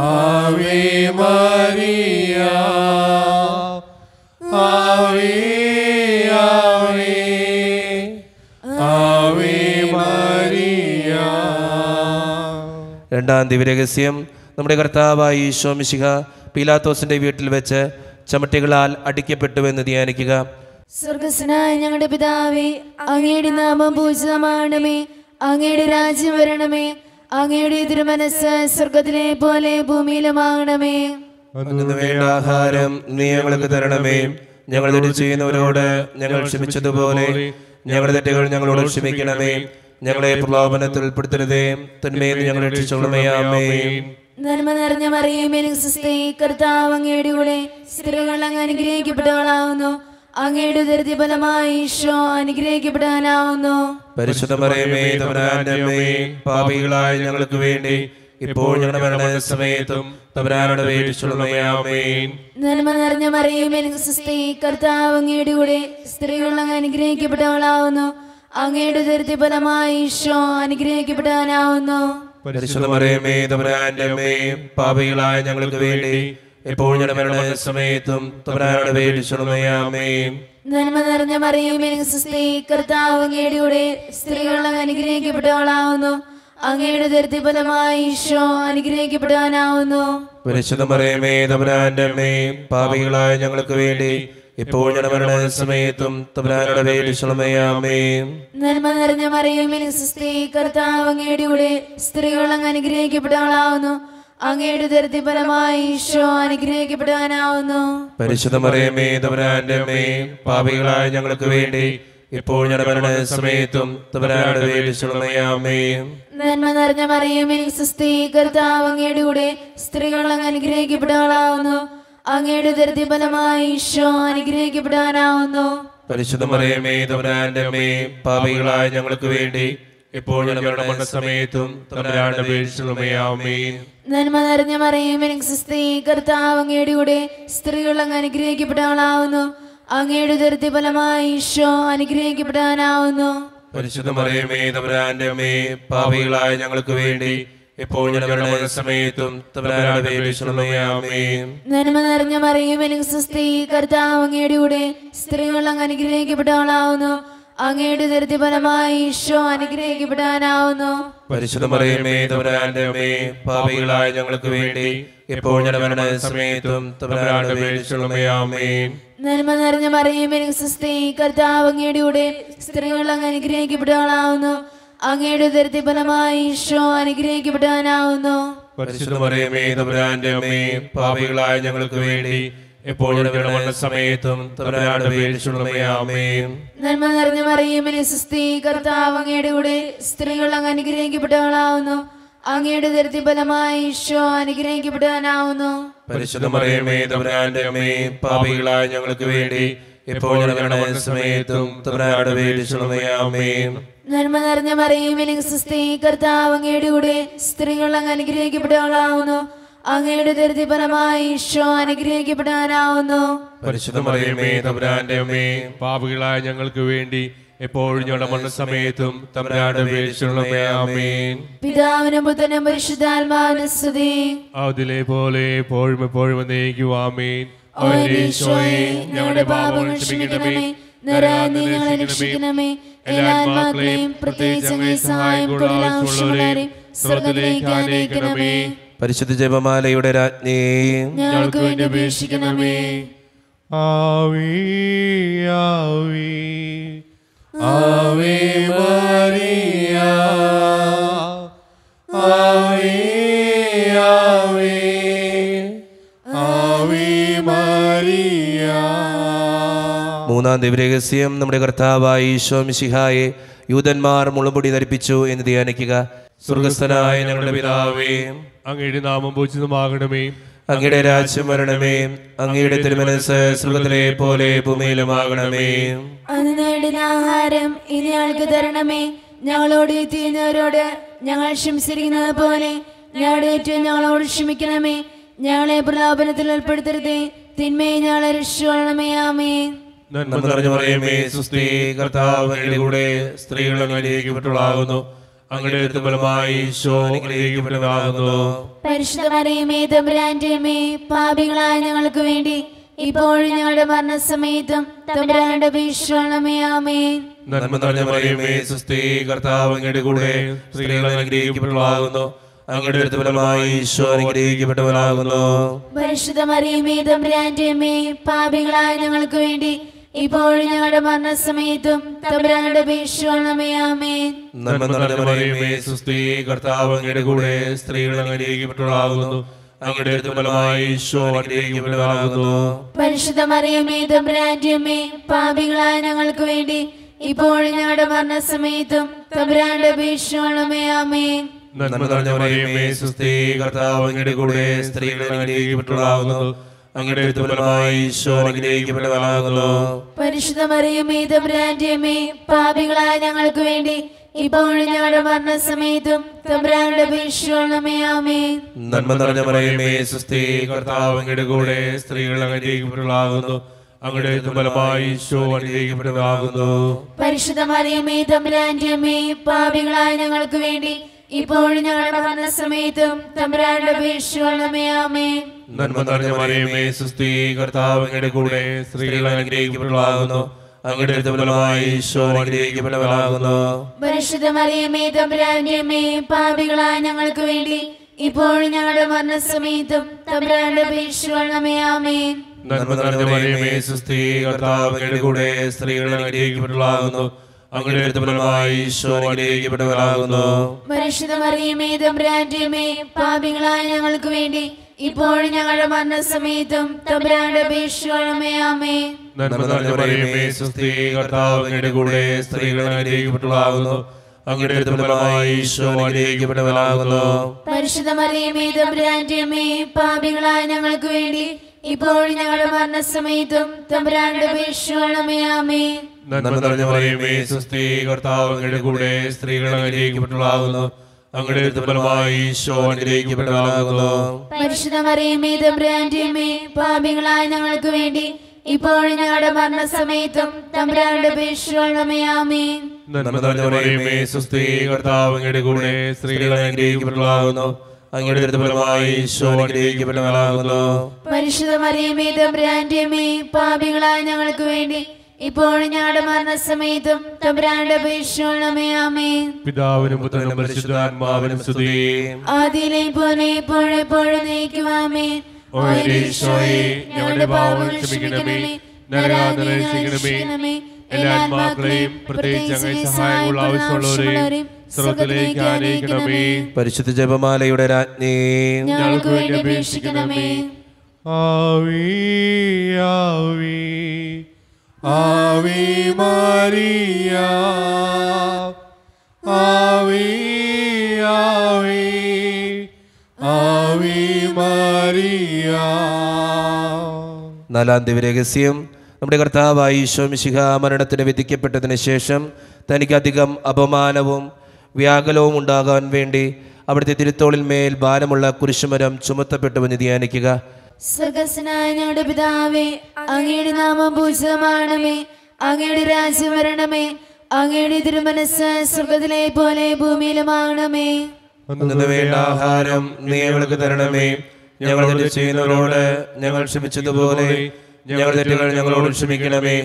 S1: ആവേ മരിയ, ആവേ ആവേ ആവേ മരിയ.
S2: രണ്ടാം ദിവ്യരഹസ്യം. നമ്മുടെ കർത്താവായ ഈശോ മിശിഹ പീലാത്തോസിന്റെ വീട്ടിൽ വെച്ച് ചമട്ടികളാൽ അടിക്കപ്പെട്ടുവെന്ന് ധ്യാനിക്കുക.
S3: സ്വർഗ്ഗസ്ഥനായ ഞങ്ങളുടെ പിതാവേ, അങ്ങയുടെ നാമം പൂജിതമാകണമേ, അങ്ങയുടെ രാജ്യം വരണമേ, അങ്ങയുടെ തിരുമനസ്സ് സ്വർഗ്ഗത്തിലെ പോലെ ഭൂമിയിലുമാകണമേ.
S2: അന്നു വേണ്ട ആഹാരം നീ ഞങ്ങൾക്ക് തരണമേ. ഞങ്ങൾ തെറ്റ് ചെയ്യുന്നവരോട് ഞങ്ങൾ ക്ഷമിച്ചതുപോലെ ഞങ്ങളുടെ തെറ്റുകൾ ഞങ്ങളോട് ക്ഷമിക്കണമേ. ഞങ്ങളെ പ്രലോഭനത്തിൽ ഉൾപ്പെടുത്തരുതേ, തിന്മയിൽ ഞങ്ങൾ രക്ഷിച്ചുകൊള്ളണമേ. ആമേൻ.
S3: നന്മ നിറഞ്ഞ മറിയമേ, സ്വസ്തി, കർത്താവ് അങ്ങയുടെ കൂടെ സ്ത്രീകൾ അങ്ങ് അനുഗ്രഹിക്കപ്പെട്ടവളാവുന്നു. അങ്ങയുടെ ദരിദ്രഫലമായി ഈശോ അനുഗ്രഹിക്കപ്പെടാനാവുന്നു.
S2: പരിശുദ്ധ മറിയമേ, തമ്പുരാന്റെ അമ്മേ, പാപികളായ ഞങ്ങൾക്ക് വേണ്ടി ഇപ്പോൾ ഞങ്ങളുടെ മരണസമയത്തും തമ്പുരാനോട് അപേക്ഷിച്ചുകൊള്ളണമേ. ആമേൻ.
S3: നന്മ നിറഞ്ഞ മറിയമേ, സ്വസ്തി, കർത്താവ് അങ്ങയുടെ കൂടെ സ്ത്രീകൾ അങ്ങ് അനുഗ്രഹിക്കപ്പെട്ടവളാവുന്നു. അങ്ങയുടെ ദരിദ്രഫലമായി ഈശോ അനുഗ്രഹിക്കപ്പെടാനാവുന്നു.
S2: പരിശുദ്ധ മറിയമേ, തമ്പുരാന്റെ അമ്മേ, പാപികളായ ഞങ്ങൾക്ക് വേണ്ടി ഇപ്പോൾ ഞങ്ങളുടെ മരണസമയത്തും തമ്പുരാനോട് അപേക്ഷിച്ചുകൊള്ളണമേ. ആമേൻ.
S3: നന്മ നിറഞ്ഞ മറിയമേ, സ്വസ്തി, കർത്താവ് അങ്ങയുടെ കൂടെ സ്ത്രീകൾ അങ്ങ് അനുഗ്രഹിക്കപ്പെട്ടവളാവുന്നു. അങ്ങയുടെ ഉദരത്തിൻ ഫലമായി ഈശോ അനുഗ്രഹിക്കപ്പെട്ടവനാവുന്നു.
S2: പരിശുദ്ധ മറിയമേ തമ്പുരാന്റെ അമ്മേ, പാപികളായ ഞങ്ങൾക്ക് വേണ്ടി ഇപ്പോൾ ഞങ്ങളുടെ മരണസമയത്തും തമ്പുരാനുടെ പേരിലുമേ ആമേൻ.
S3: നന്മ നിറഞ്ഞ മറിയമേ സ്വസ്തി, കർത്താവ് അങ്ങയുടെ കൂടെ സ്ത്രീകൾ അങ്ങ് അനുഗ്രഹിക്കപ്പെട്ടവളാവുന്നു. അങ്ങയുടെ ഉദരത്തിൻ ഫലമായി ഈശോ അനുഗ്രഹിക്കപ്പെട്ടവനാവുന്നു.
S2: പരിശുദ്ധ മറിയമേ തമ്പുരാന്റെ അമ്മേ, പാപികളായ ഞങ്ങൾക്ക് വേണ്ടി ഇപ്പോൾ ഞങ്ങളുടെ മരണസമയത്തും തമ്പുരാനുടെ പേരിലുമേ ആമേൻ.
S3: നന്മ നിറഞ്ഞ മറിയമേ സ്വസ്തി, കർത്താവ് അങ്ങയുടെ കൂടെ സ്ത്രീകൾ അങ്ങ് അനുഗ്രഹിക്കപ്പെട്ടവളാവുന്നു. അങ്ങയുടെ ഉദരത്തിൻ ഫലമായി ഈശോ അനുഗ്രഹിക്കപ്പെടാനാവുന്നു.
S2: പരിശുദ്ധ മറിയമേ തമ്പുരാന്റെ അമ്മേ, പാപികളായ ഞങ്ങൾക്ക് വേണ്ടി ഇപ്പോൾ ഞങ്ങളുടെ മരണസമയത്തും തമ്പുരാനുടെ പേരിലുമേ ആമേൻ.
S3: നന്മ നിറഞ്ഞ മറിയമേ സ്വസ്തി, കർത്താവ് അങ്ങയുടെ കൂടെ സ്ത്രീകൾ അങ്ങ് അനുഗ്രഹിക്കപ്പെട്ടവളാവുന്നു. അങ്ങയുടെ ഉദരത്തിൻ ഫലമായി ഈശോ അനുഗ്രഹിക്കപ്പെടാനാവുന്നു.
S2: പരിശുദ്ധ മറിയമേ തമ്പുരാന്റെ അമ്മേ, പാപികളായ ഞങ്ങൾക്ക് വേണ്ടി ഇപ്പോൾ ഞങ്ങളുടെ മരണസമയത്തും തമ്പുരാനുടെ പേരിലുമേ ആമേൻ.
S3: നന്മ നിറഞ്ഞ മറിയമേ സ്വസ്തി, കർത്താവ് അങ്ങയുടെ കൂടെ സ്ത്രീകൾ അങ്ങ് അനുഗ്രഹിക്കപ്പെട്ടവളാവുന്നു. അങ്ങയുടെ ഉദരത്തിൻ ഫലമായി ഈശോ അനുഗ്രഹിക്കപ്പെടാനാവുന്നു.
S2: പരിശുദ്ധ മറിയമേ തമ്പുരാന്റെ അമ്മേ, പാപികളായ ഞങ്ങൾക്ക് വേണ്ടി ഇപ്പോൾ ഞങ്ങളുടെ മരണസമയത്തും തമ്പുരാനുടെ പേരിലുമേ ആമേൻ.
S3: നന്മ നിറഞ്ഞ മറിയമേ സ്വസ്തി, കർത്താവ് അങ്ങയുടെ കൂടെ സ്ത്രീകൾ അങ്ങ് അനുഗ്രഹിക്കപ്പെട്ടവളാവുന്നു. അങ്ങയുടെ ഉദരത്തിൻ ഫലമായി ഈശോ അനുഗ്രഹിക്കപ്പെടാനാവുന്നു.
S2: പരിശുദ്ധ മറിയമേ തമ്പുരാന്റെ അമ്മേ, പാപികളായ ഞങ്ങൾക്ക് വേണ്ടി ഇപ്പോൾ ഞങ്ങളുടെ മരണസമയത്തും തമ്പുരാനുടെ പേരിലുമേ ആമേൻ.
S3: നന്മ നിറഞ്ഞ മറിയമേ സ്വസ്തി, കർത്താവ് അങ്ങയുടെ കൂടെ സ്ത്രീകൾ അങ്ങ് അനുഗ്രഹിക്കപ്പെട്ടവളാവുന്നു. അങ്ങയുടെ ഉദരത്തിൻ ഫലമായി ഈശോ അനുഗ്രഹിക്കപ്പെടാനാവുന്നു.
S2: പരിശുദ്ധ മറിയമേ തമ്പുരാന്റെ അമ്മേ, പാപികളായ ഞങ്ങൾക്ക് വേണ്ടി ഇപ്പോൾ ഞങ്ങളുടെ മരണസമയത്തും തമ്പുരാനുടെ പേരിലുമേ ആമേൻ.
S3: നന്മ നിറഞ്ഞ മറിയമേ സ്വസ്തി, കർത്താവ് അങ്ങയുടെ കൂടെ സ്ത്രീകൾ അങ്ങ് അനുഗ്രഹിക്കപ്പെട്ടവളാവുന്നു. അങ്ങയുടെ ഉദരത്തിൻ ഫലമായി ഈശോ അനുഗ്രഹിക്കപ്പെടാനാവുന്നു.
S2: പരിശുദ്ധ മറിയമേ തമ്പുരാന്റെ അമ്മേ,
S1: പാപികളായ ഞങ്ങൾക്ക് വേണ്ടി എപ്പോഴും ഞങ്ങളുടെ മരണസമയത്തും തമ്പുരാനുടെ പേരിലുമേ ആമേൻ.
S3: പിതാവിനും പുത്രനും പരിശുദ്ധാത്മാവിനും സ്തുതി.
S1: അതിലെ പോലെ എപ്പോഴും എപ്പോഴും എന്നേക്കും ആമേൻ.
S3: ഓ ഈശോയെ, ഞങ്ങളുടെ പാപങ്ങൾ ക്ഷമിക്കണമേ, നരകാഗ്നി ഞങ്ങളെ രക്ഷിക്കണമേ, എല്ലാ ആത്മാക്കളെയും പ്രത്യേകിച്ച് അങ്ങേ സഹായം കൂടുതൽ ആവശ്യമുള്ളവരെയും സ്വർഗ്ഗത്തിലേക്ക് ആനയിക്കണമേ.
S2: പരിശുദ്ധ ജപമാലയുടെ രാജ്ഞി
S3: ഞങ്ങൾക്ക് വേണ്ടി അപേക്ഷിക്കണമേ.
S1: ആവേ ആവേ ആവേ മരിയ, ആവേ ആവേ ആവേ മരിയ.
S2: മൂന്നാം ദിവ്യരഹസ്യം നമ്മുടെ കർത്താവായ ഈശോ മിശിഹായെ യൂദന്മാർ മുളുമുടി ധരിപ്പിച്ചു എന്ന് ധ്യാനിക്കുക. സ്വർഗസ്ഥനായ ഞങ്ങളുടെ പിതാവേ,
S1: അങ്ങയുടെ നാമം പൂജിതമാകണമേ.
S2: അങ്ങയുടെ രാജ്യം വരണമേ. അങ്ങയുടെ തിരുമനസ്സ് സ്വർഗ്ഗത്തിലെ പോലെ ഭൂമിയിലുമാകണമേ.
S3: അന്ന് വേണ്ടുന്ന ആഹാരം ഇനി ഞങ്ങൾക്ക് തരണമേ. ഞങ്ങളോട് ചെയ്യുന്നവരോട് ഞങ്ങൾ ക്ഷമിച്ചിരിക്കുന്നത് പോലെ ഞങ്ങളുടെ ഏറ്റവും ഞങ്ങളോട് ക്ഷമിക്കണമേ. ഞങ്ങളെ പ്രലോഭനത്തിൽ ഉൾപ്പെടുത്തരുതേ, തിന്മയെ ഞങ്ങളെ രക്ഷിക്കണമേ. ആമേൻ.
S2: നന്മ നിറഞ്ഞ മറിയമേ സ്വസ്തി, കർത്താവ് അങ്ങയുടെ കൂടെ സ്ത്രീകൾ അനുഗ്രഹിക്കപ്പെട്ടവളാകുന്നു. അങ്ങയുടെ ഉദരത്തിൻ ഫലമായി ഈശോ അനുഗ്രഹിക്കപ്പെട്ടവനാകുന്നു.
S3: പരിശുദ്ധ മറിയമേ തമ്പുരാന്റെ അമ്മേ, പാപികളായ ഞങ്ങൾക്ക് വേണ്ടി ഇപ്പോഴും ഞങ്ങളുടെ മരണസമയത്തും തമ്പുരാനുടെ അപേക്ഷിക്കണമേ. ആമേൻ.
S2: നന്മ നിറഞ്ഞ മറിയമേ സ്വസ്തി, കർത്താവ് അങ്ങയുടെ കൂടെ സ്ത്രീകൾ അനുഗ്രഹിക്കപ്പെട്ടവളാകുന്നു. അങ്ങയുടെ ഉദരത്തിൻ ഫലമായി ഈശോ അനുഗ്രഹിക്കപ്പെട്ടവനാകുന്നു.
S3: പരിശുദ്ധ മറിയമേ തമ്പുരാന്റെ അമ്മേ, പാപികളായ ഞങ്ങൾക്ക് വേണ്ടി ഇപ്പോഴും ഞങ്ങളുടെ മരണസമയത്തും തമ്പുരാനുടെ അപേക്ഷിക്കണമേ. ആമേൻ.
S2: നന്മ നിറഞ്ഞ മറിയമേ സ്വസ്തി, കർത്താവ് അങ്ങയുടെ കൂടെ സ്ത്രീകൾ അനുഗ്രഹിക്കപ്പെട്ടവളാകുന്നു. അങ്ങയുടെ ഉദരത്തിൻ ഫലമായി ഈശോ അനുഗ്രഹിക്കപ്പെട്ടവനാകുന്നു.
S3: പരിശുദ്ധ മറിയമേ തമ്പുരാന്റെ അമ്മേ, പാപികളായ ഞങ്ങൾക്ക് വേണ്ടി ഇപ്പോഴും ഞങ്ങളുടെ മരണസമയത്തും തമ്പുരാനുടെ അപേക്ഷിക്കണമേ. ആമേൻ.
S2: നന്മ നിറഞ്ഞ മറിയമേ സ്വസ്തി, കർത്താവ് അങ്ങയുടെ കൂടെ സ്ത്രീകൾ അനുഗ്രഹിക്കപ്പെട്ടവളാകുന്നു. അങ്ങയുടെ ഉദരത്തിൻ ഫലമായി ഈശോ അനുഗ്രഹിക്കപ്പെട്ടവനാകുന്നു.
S3: പരിശുദ്ധ മറിയമേ തമ്പുരാന്റെ അമ്മേ, പാപികളായ ഞങ്ങൾക്ക് വേണ്ടി ഇപ്പോഴും ഞങ്ങളുടെ മരണസമയത്തും തമ്പുരാനുടെ അപേക്ഷിക്കണമേ. ആമേൻ.
S2: നന്മ നിറഞ്ഞ മറിയമേ സ്വസ്തി, കർത്താവ് അങ്ങയുടെ കൂടെ സ്ത്രീകൾ അനുഗ്രഹിക്കപ്പെട്ടവളാകുന്നു. അങ്ങയുടെ ഉദരത്തിൻ ഫലമായി ഈശോ അനുഗ്രഹിക്കപ്പെട്ടവനാകുന്നു.
S3: പരിശുദ്ധ മറിയമേ തമ്പുരാന്റെ അമ്മേ, പാപികളായ ഞങ്ങൾക്ക് വേണ്ടി ഇപ്പോഴും ഞങ്ങളുടെ മരണസമയത്തും തമ്പുരാനുടെ അപേക്ഷിക്കണമേ. ആമേൻ.
S2: നന്മ നിറഞ്ഞ മറിയമേ സ്വസ്തി, കർത്താവ് അങ്ങയുടെ കൂടെ സ്ത്രീകൾ അനുഗ്രഹിക്കപ്പെട്ടവളാകുന്നു. അങ്ങയുടെ ഫലമായി ഈശോ അനുഗ്രഹിക്കപ്പെട്ടവനാകുന്നു.
S3: പരിശുദ്ധ മറിയമേ തമ്പുരാന്റെ അമ്മേ, പാപികളായ ഞങ്ങൾക്ക് വേണ്ടി ഇപ്പോഴും ഞങ്ങളുടെ മരണസമയത്തും തമ്പുരാന്റെ അപേക്ഷിക്കണമേ. ആമേൻ.
S1: നന്മ നിറഞ്ഞ മറിയമേ, സ്വസ്തി, കർത്താവ് അങ്ങയുടെ കൂടെ സ്ത്രീകൾ അനുഗ്രഹിക്കപ്പെട്ടവളാകുന്നു. അങ്ങയുടെ ഫലമായി ഈശോ അനുഗ്രഹിക്കപ്പെട്ടവനാകുന്നു.
S3: പരിശുദ്ധ മറിയമേ തമ്പുരാന്റെ അമ്മേ, പാപികളായ ഞങ്ങൾക്ക് വേണ്ടി ഇപ്പോഴും ഞങ്ങളുടെ മരണസമയത്തും തമ്പുരാന്റെ അപേക്ഷിക്കണമേ. ആമേൻ.
S1: നന്മ നിറഞ്ഞ മറിയമേ, സ്വസ്തി, കർത്താവ് അങ്ങയുടെ കൂടെ സ്ത്രീകൾ അനുഗ്രഹിക്കപ്പെട്ടവളാകുന്നു. അങ്ങയുടെ ഫലമായി ഈശോ അനുഗ്രഹിക്കപ്പെട്ടവനാകുന്നു.
S3: പരിശുദ്ധ മറിയമേ തമ്പുരാന്റെ അമ്മേ, പാപികളായ ഞങ്ങൾക്ക് വേണ്ടി ഇപ്പോഴും ഞങ്ങളുടെ മരണസമയത്തും തമ്പുരാന്റെ അപേക്ഷിക്കണമേ. ആമേൻ.
S1: നന്മ നിറഞ്ഞ മറിയമേ, സ്വസ്തി, കർത്താവ് അങ്ങയുടെ കൂടെ സ്ത്രീകൾ അനുഗ്രഹിക്കപ്പെട്ടവളാകുന്നു. അങ്ങയുടെ ഫലമായി ഈശോ അനുഗ്രഹിക്കപ്പെട്ടവനാകുന്നു.
S3: പരിശുദ്ധ മറിയമേ തമ്പുരാന്റെ അമ്മേ, പാപികളായ ഞങ്ങൾക്ക് വേണ്ടി ഇപ്പോഴും ഞങ്ങളുടെ മരണസമയത്തും തമ്പുരാന്റെ അപേക്ഷിക്കണമേ. ആമേൻ.
S1: നന്മ നിറഞ്ഞ മറിയമേ, സ്വസ്തി, കർത്താവ് അങ്ങയുടെ കൂടെ സ്ത്രീകൾ അനുഗ്രഹിക്കപ്പെട്ടവളാകുന്നു. അങ്ങയുടെ ഫലമായി ഈശോ അനുഗ്രഹിക്കപ്പെട്ടവനാകുന്നു.
S3: പരിശുദ്ധ മറിയമേ തമ്പുരാന്റെ അമ്മേ, പാപികളായ ഞങ്ങൾക്ക് വേണ്ടി ഇപ്പോഴും ഞങ്ങളുടെ മരണസമയത്തും തമ്പുരാന്റെ അപേക്ഷിക്കണമേ. ആമേൻ.
S1: പിതാവിനും പുത്രനും പരിശുദ്ധാത്മാവിനും സ്തുതി.
S3: ആദിയിലെ പോലെ എപ്പോഴും എപ്പോഴും നയിക്കും. ആമേൻ.
S1: ഓ എന്റെ ഈശോയെ, ഞങ്ങളുടെ പാപങ്ങൾ ക്ഷമിക്കണമേ, നരകാതനെ രക്ഷിക്കണമേ. എല്ലാ ആത്മാക്കളെയും പ്രത്യേകിച്ച് അങ്ങേ സഹായങ്ങൾ ആവശ്യമുള്ളവരെയും സ്വർഗ്ഗത്തിലേക്ക് ആനയിക്കണമേ.
S2: പരിശുദ്ധ ജപമാലയുടെ രാജ്ഞി,
S3: ഞങ്ങൾക്ക് വേണ്ടി അപേക്ഷിക്കണമേ.
S1: ആവേ ആവേ ആവേ മരിയ, ആവേ ആവേ ആവേ മരിയ.
S2: നാലാം ദിവ്യരഹസ്യം. നമ്മുടെ കർത്താവായ ഈശോ മിശിഹ മരണത്തിന് വിധിക്കപ്പെട്ടതിന് ശേഷം തനിക്കധികം അപമാനവും വ്യാകുലവും ഉണ്ടാകാൻ വേണ്ടി അവിടുത്തെ തിരുത്തോളിൽ മേൽ ഭാരമുള്ള കുരിശുമരം ചുമത്തപ്പെട്ടുവെന്ന് ധ്യാനിക്കുക.
S3: സ്വർഗ്ഗസ്ഥനായ ഞങ്ങളുടെ പിതാവേ, അങ്ങയുടെ നാമം പൂജിതമാകണമേ. അങ്ങയുടെ രാജ്യം വരണമേ. അങ്ങയുടെ തിരുമനസ്സ് സ്വർഗ്ഗത്തിലെ പോലെ ഭൂമിയിലുമാകണമേ.
S2: അന്നു വേണ്ട ആഹാരം നീ ഞങ്ങൾക്ക് തരണമേ. ഞങ്ങൾ തെറ്റ് ചെയ്യുന്നവരോട് ഞങ്ങൾ ക്ഷമിച്ചതുപോലെ ഞങ്ങളുടെ തെറ്റുകൾ ഞങ്ങളോട് ക്ഷമിക്കണമേ.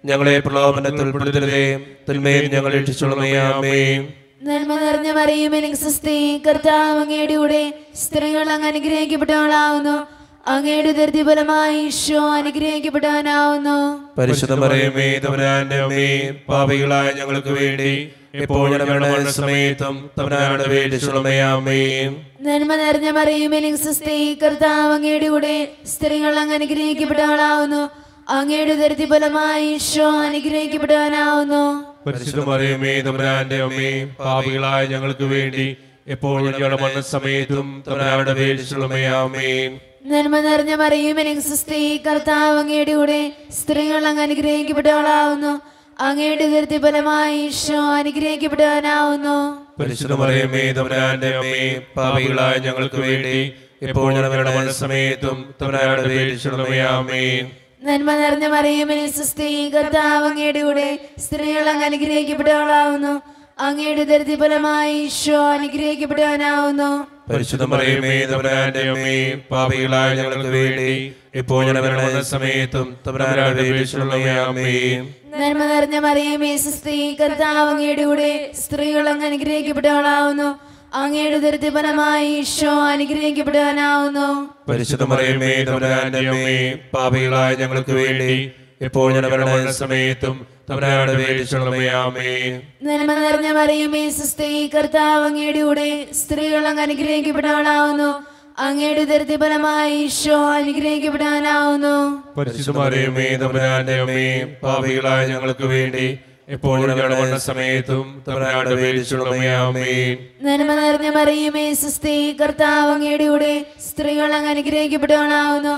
S2: ഞങ്ങളെ പ്രലോഭനത്തിൽ ഉൾപ്പെടുത്തരുതേ, തിന്മയിൽ ഞങ്ങൾ രക്ഷിച്ചുകൊള്ളണമേ. ആമേൻ.
S3: നന്മ നിറഞ്ഞ മറിയമേ, സ്വസ്തി, കർത്താവ് അങ്ങയുടെ കൂടെ സ്ത്രീകൾ അങ്ങ് അനുഗ്രഹിക്കപ്പെട്ടവളാവുന്നു. അങ്ങയുടെ ദരിദ്രഫലമായി ഈശോ അനുഗ്രഹിക്കപ്പെട്ടവനാവുന്നു.
S2: പരിശുദ്ധ മറിയമേ തമ്പുരാന്റെ അമ്മേ, പാപികളായ ഞങ്ങൾക്ക് വേണ്ടി എപ്പോഴും ഞങ്ങളുടെ മരണസമയത്തും തമ്പുരാനോട് അപേക്ഷിച്ചുകൊള്ളണമേ. ആമേൻ.
S3: നന്മ നിറഞ്ഞ മറിയമേ, സ്വസ്തി, കർത്താവ് അങ്ങയുടെ കൂടെ സ്ത്രീകൾ അങ്ങ് അനുഗ്രഹിക്കപ്പെട്ടവളാവുന്നു. അങ്ങയുടെ ദരിദ്രഫലമായി ഈശോ അനുഗ്രഹിക്കപ്പെട്ടവനാവുന്നു.
S1: പരിശുദ്ധ മറിയമേ തമ്പുരാന്റെ അമ്മേ, പാപികളായ ഞങ്ങൾക്ക് വേണ്ടി എപ്പോഴും ഞങ്ങളുടെ മരണസമയത്തും തമ്പുരാനോട് അപേക്ഷിച്ചുകൊള്ളണമേ. ആമേൻ.
S3: നന്മ നിറഞ്ഞ മറിയമേ, സ്വസ്തി, കർത്താവ് അങ്ങയുടെ കൂടെ സ്ത്രീകൾ അങ്ങ് അനുഗ്രഹിക്കപ്പെട്ടവളാവുന്നു. അങ്ങയുടെ ദരിദ്രഫലമായി ഈശോ അനുഗ്രഹിക്കപ്പെട്ടവനാവുന്നു.
S1: പരിശുദ്ധ മറിയമേ തമ്പുരാന്റെ അമ്മേ, പാപികളായ ഞങ്ങൾക്ക് വേണ്ടി എപ്പോഴും ഞങ്ങളുടെ മരണസമയത്തും തമ്പുരാനോട് അപേക്ഷിച്ചുകൊള്ളണമേ. ആമേൻ.
S3: നന്മ നിറഞ്ഞ മറിയമേ, സ്വസ്തി, കർത്താവ് അങ്ങയുടെ കൂടെ സ്ത്രീകൾ അങ്ങ് അനുഗ്രഹിക്കപ്പെട്ടവളാവുന്നു. അങ്ങയുടെ ദരിദ്രഫലമായി ഈശോ അനുഗ്രഹിക്കപ്പെട്ടവനാവുന്നു.
S1: പരിശുദ്ധ മറിയമേ തമ്പുരാന്റെ അമ്മേ, പാപികളായ ഞങ്ങൾക്ക് വേണ്ടി എപ്പോഴും ഞങ്ങളുടെ മരണസമയത്തും തമ്പുരാനോട് അപേക്ഷിച്ചുകൊള്ളണമേ. ആമേൻ.
S3: നന്മ നിറഞ്ഞ മറിയമേ, സ്വസ്തി, കർത്താവ് അങ്ങയുടെ കൂടെ സ്ത്രീകൾ അങ്ങ് അനുഗ്രഹിക്കപ്പെട്ടവളാവുന്നു. അങ്ങയുടെ ദരിദ്രഫലമായി ഈശോ അനുഗ്രഹിക്കപ്പെട്ടവനാവുന്നു.
S1: പരിശുദ്ധ മറിയമേ തമ്പുരാന്റെ അമ്മേ, പാപികളായ ഞങ്ങൾക്ക് വേണ്ടി എപ്പോഴും ഞങ്ങളുടെ മരണസമയത്തും തമ്പുരാനോട് അപേക്ഷിച്ചുകൊള്ളണമേ. ആമേൻ.
S3: നന്മ നിറഞ്ഞ മറിയമേ, സ്വസ്തി, കർത്താവ് അങ്ങയുടെ കൂടെ സ്ത്രീകൾ അങ്ങ് അനുഗ്രഹിക്കപ്പെട്ടവളാവുന്നു. അങ്ങയുടെ ദരിദ്രഫലമായി ഈശോ അനുഗ്രഹിക്കപ്പെട്ടവനാവുന്നു.
S1: പരിശുദ്ധ മറിയമേ തമ്പുരാന്റെ അമ്മേ, പാപികളായ ഞങ്ങൾക്ക് വേണ്ടി എപ്പോഴും ഞങ്ങളുടെ മരണസമയത്തും തമ്പുരാനോട് അപേക്ഷിച്ചുകൊള്ളണമേ. ആമേൻ.
S3: നന്മ നിറഞ്ഞ മറിയമേ, സ്വസ്തി, കർത്താവ് അങ്ങയുടെ കൂടെ സ്ത്രീകൾ അങ്ങ് അനുഗ്രഹിക്കപ്പെട്ടവളാവുന്നു.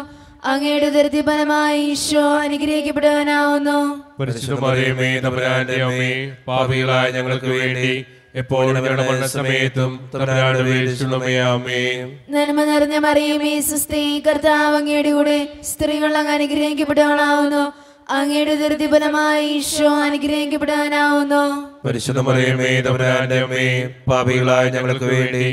S3: അങ്ങയുടെ ദരിദ്രഫലമായി ഈശോ അനുഗ്രഹിക്കപ്പെട്ടവനാവുന്നു.
S1: പരിശുദ്ധ മറിയമേ തമ്പുരാന്റെ അമ്മേ, പാപികളായ ഞങ്ങൾക്ക് വേണ്ടി എപ്പോഴും ഞങ്ങളുടെ മരണസമയത്തും തമ്പുരാനോട് അപേക്ഷിച്ചുകൊള്ളണമേ. ആമേൻ.
S3: നന്മ നിറഞ്ഞ മറിയമേ, സ്വസ്തി, കർത്താവ് അങ്ങയുടെ കൂടെ സ്ത്രീകൾ അങ്ങ് അനുഗ്രഹിക്കപ്പെട്ടവളാവുന്നു. അങ്ങയുടെ ദരിദ്രഫലമായി ഈശോ അനുഗ്രഹിക്കപ്പെട്ടവനാവുന്നു.
S1: പരിശുദ്ധ മറിയമേ തമ്പുരാന്റെ അമ്മേ, പാപികളായ ഞങ്ങൾക്ക് വേണ്ടി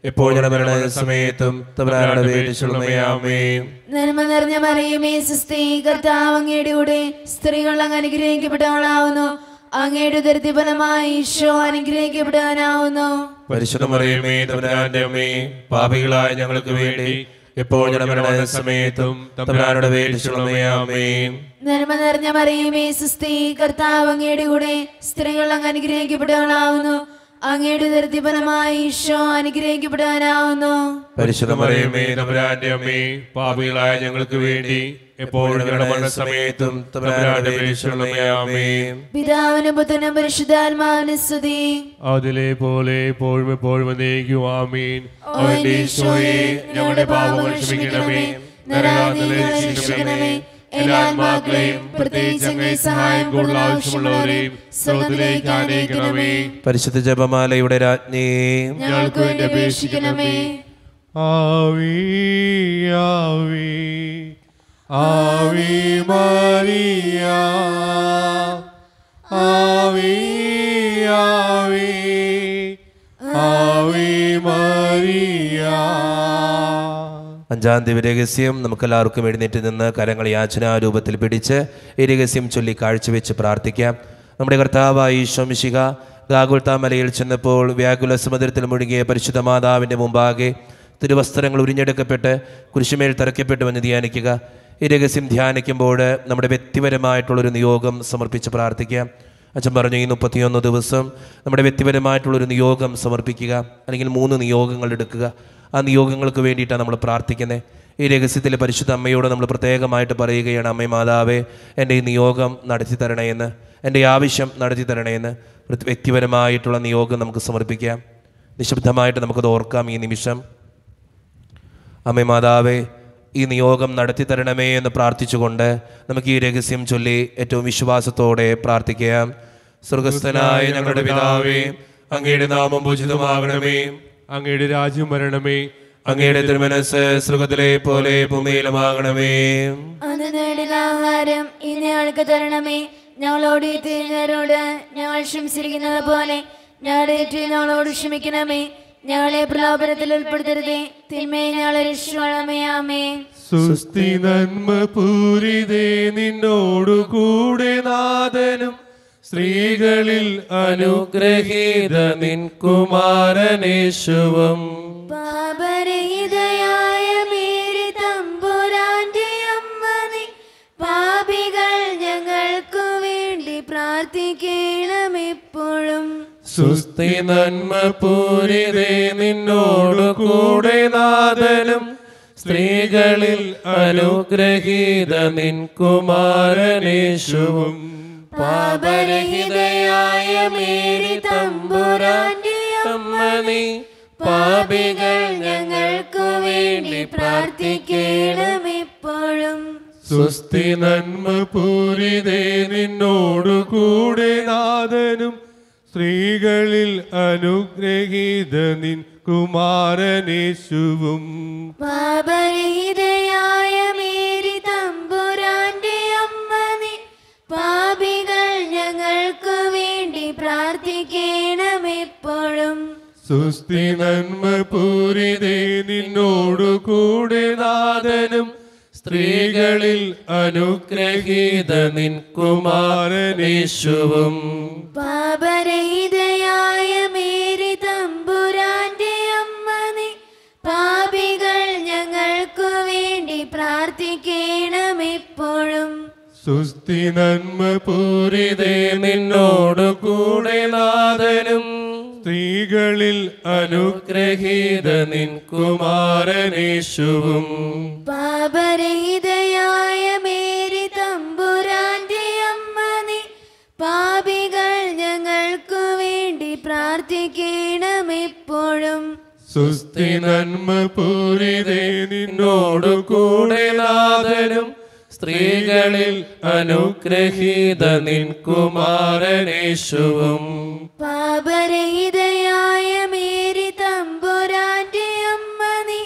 S2: ഇപ്പോൾ ഞങ്ങളുടെ മരണസമയത്തും തമ്പുരാനോട് അപേക്ഷിച്ചുകൊള്ളണമേ. ആമേൻ.
S3: നന്മ നിറഞ്ഞ മറിയമേ സുസ്ഥി, കർത്താവ് അങ്ങയുടെ കൂടെ സ്ത്രീകൾ അങ്ങ് അനുഗ്രഹിക്കപ്പെട്ടവളാവുന്നു. അങ്ങയുടെ ഉദരത്തിൻ ഫലമായി ഈശോ അനുഗ്രഹിക്കപ്പെടാനാവുന്നു.
S2: പരിശുദ്ധ മറിയമേ തമ്പുരാന്റെ അമ്മേ, പാപികളായ ഞങ്ങൾക്ക് വേണ്ടി ഇപ്പോൾ ഞങ്ങളുടെ മരണസമയത്തും തമ്പുരാനോട് അപേക്ഷിച്ചുകൊള്ളണമേ. ആമേൻ.
S3: നന്മ നിറഞ്ഞ മറിയമേ സുസ്ഥി, കർത്താവ് അങ്ങയുടെ കൂടെ സ്ത്രീകൾ അങ്ങ് അനുഗ്രഹിക്കപ്പെട്ടവളാവുന്നു. അങ്ങയുടെ ഉദരത്തിൻ ഫലമായി ഈശോ അനുഗ്രഹിക്കപ്പെടാനാവുന്നു.
S1: പരിശുദ്ധ മറിയമേ തമ്പുരാന്റെ അമ്മേ, പാപികളായ ഞങ്ങൾക്ക് വേണ്ടി എപ്പോഴും ഞങ്ങളുടെ മരണസമയത്തും തമ്പുരാനോട് അപേക്ഷിച്ചുകൊള്ളണമേ. ആമേൻ.
S3: പിതാവിനും പുത്രനും പരിശുദ്ധാത്മാവിനും സ്തുതി.
S1: അതിലെ പോലെ എപ്പോഴും എപ്പോഴും എന്നേക്കും. ആമേൻ. അവന്റെ ഈശോയെ ഞങ്ങളുടെ പാപങ്ങൾ ക്ഷമിക്കണമേ, നരകാഗ്നിയിൽ രക്ഷിക്കണമേ. എല്ലാ ആത്മാക്കളെയും പ്രത്യേകിച്ച് അങ്ങേ സഹായം കൂടുതൽ ആവശ്യമുള്ളവരെയും സ്വർഗ്ഗത്തിലേക്ക് ആനയിക്കണമേ.
S2: പരിശുദ്ധ ജപമാലയുടെ രാജ്ഞി
S3: ഞങ്ങൾക്ക് വേണ്ടി അപേക്ഷിക്കണമേ.
S1: ആവേ ആവേ ആവേ മരിയ, ആവേ ആവേ ആവേ മരിയ.
S2: അഞ്ചാം ദിവ്യരഹസ്യം. നമുക്കെല്ലാവർക്കും എഴുന്നേറ്റ് നിന്ന് കരങ്ങൾ യാചനാരൂപത്തിൽ പിടിച്ച് ഈ രഹസ്യം ചൊല്ലി കാഴ്ചവെച്ച് പ്രാർത്ഥിക്കാം. നമ്മുടെ കർത്താവായ ഈശോ മിശിഹ ഗാഗുൽത്താ മലയിൽ ചെന്നപ്പോൾ വ്യാകുല സമുദ്രത്തിൽ മുഴുകിയ പരിശുദ്ധ മാതാവിൻ്റെ മുമ്പാകെ തിരുവസ്ത്രങ്ങൾ ഉരിഞ്ഞെടുക്കപ്പെട്ട് കുരിശുമേൽ തറയ്ക്കപ്പെട്ടുവെന്ന് ധ്യാനിക്കുക. ഈ രഹസ്യം ധ്യാനിക്കുമ്പോൾ നമ്മുടെ വ്യക്തിപരമായിട്ടുള്ളൊരു നിയോഗം സമർപ്പിച്ച് പ്രാർത്ഥിക്കാം. അച്ഛൻ പറഞ്ഞു, ഈ 31 ദിവസം നമ്മുടെ വ്യക്തിപരമായിട്ടുള്ളൊരു നിയോഗം സമർപ്പിക്കുക, അല്ലെങ്കിൽ 3 നിയോഗങ്ങൾ എടുക്കുക. ആ നിയോഗങ്ങൾക്ക് വേണ്ടിയിട്ടാണ് നമ്മൾ പ്രാർത്ഥിക്കുന്നത്. ഈ രഹസ്യത്തിൽ പരിശുദ്ധ അമ്മയോട് നമ്മൾ പ്രത്യേകമായിട്ട് പറയുകയാണ്, അമ്മേ മാതാവേ, എൻ്റെ ഈ നിയോഗം നടത്തി തരണേയെന്ന്, എൻ്റെ ആവശ്യം നടത്തി തരണേയെന്ന്. വ്യക്തിപരമായിട്ടുള്ള നിയോഗം നമുക്ക് സമർപ്പിക്കാം. നിശബ്ദമായിട്ട് നമുക്കത് ഓർക്കാം ഈ നിമിഷം. അമ്മേ മാതാവേ, ഈ നിയോഗം നടത്തി തരണമേ എന്ന് പ്രാർത്ഥിച്ചുകൊണ്ട് നമുക്ക് ഈ രഹസ്യം ചൊല്ലി ഏറ്റവും വിശ്വാസത്തോടെ പ്രാർത്ഥിക്കാം. സ്വർഗസ്ഥനായ ഞങ്ങളുടെ പിതാവേ, അങ്ങയുടെ നാമം പൂജിതമാകണമേ,
S1: അങ്ങയുടെ രാജ്യം വരണമേ,
S2: അങ്ങയുടെ തിരുമനസ്സ് സ്വർഗ്ഗത്തിലെ പോലെ ഭൂമിയിലുമാകണമേ.
S3: അന്ന് നേടുന്ന ആഹാരം ഇന്ന് ഞങ്ങൾക്ക് തരണമേ. ഞങ്ങളോട് ചെയ്യുന്നവരോട് ഞങ്ങൾ ക്ഷമിച്ചിരിക്കുന്നത് പോലെ ഞങ്ങളുടെ തെറ്റ് ഞങ്ങളോട് ക്ഷമിക്കണമേ. ഞങ്ങളെ പ്രലോഭനത്തിൽ ഉൾപ്പെടുത്തരുതേ, തിന്മയെ ഞങ്ങളെ രക്ഷിക്കണമേ. ആമേൻ.
S1: സുസ്തി നന്മ പൂരിതേ, നിന്നോടു കൂടെ നാഥനും സ്ത്രീകളിൽ
S2: അനുഗ്രഹീത നിൻ കുമാരനേശുവും.
S3: പാപരഹിതയായ മേരി തമ്പുരാന്റെ അമ്മ നീ, പാപികൾ ഞങ്ങൾക്കു വേണ്ടി പ്രാർത്ഥിക്കണമെപ്പോഴും.
S2: സുസ്തി നന്മ പൂരിതേ, നിന്നോടു കൂടെ നാഥനും സ്ത്രീകളിൽ അനുഗ്രഹീത നിൻ കുമാരനേശുവും.
S3: പാപരഹിതയായ മേരി തമ്പുരാന്റെ അമ്മ നീ, പാപികൾ ഞങ്ങൾക്കു വേണ്ടി പ്രാർത്ഥിക്കണമെപ്പോഴും.
S1: സുസ്തി നന്മ പൂരിതേ, നിന്നോടു കൂടെ നാഥനും സ്ത്രീകളിൽ അനുഗ്രഹീത നിൻ കുമാരനേശുവും.
S3: പാപരഹിതയായ മേരി തമ്പുരാന്റെ അമ്മ നീ, പാപികൾ ഞങ്ങൾക്കു വേണ്ടി പ്രാർത്ഥിക്കണമെപ്പോഴും.
S1: സുസ്തി നന്മ പൂരിതേ, നിന്നോടു കൂടെ നാഥനും സ്ത്രീകളിൽ അനുഗ്രഹീത നിൻ കുമാരനേശുവും.
S3: പാപരഹിതയായ മേരി തമ്പുരാന്റെ അമ്മ നീ, പാപികൾ ഞങ്ങൾക്കു വേണ്ടി പ്രാർത്ഥിക്കണമെപ്പോഴും.
S1: സുസ്തി നന്മ പൂരിതേ,
S2: നിന്നോടു കൂടെ നാഥനും
S1: സ്ത്രീകളിൽ
S2: അനുഗ്രഹീത നിൻ കുമാരനേശുവും.
S3: പാപരഹിതയായ മേരി തമ്പുരാന്റെ അമ്മ നീ, പാപികൾ ഞങ്ങൾക്കു വേണ്ടി പ്രാർത്ഥിക്കണമെപ്പോഴും.
S1: സുസ്തി നന്മ പൂരിതേ,
S2: നിന്നോടു കൂടെ നാഥനും സ്ത്രീകളിൽ അനുഗ്രഹീത നിൻ കുമാരനേശുവും.
S3: പാപരഹിതയായ മേരി തമ്പുരാന്റെ അമ്മ നീ,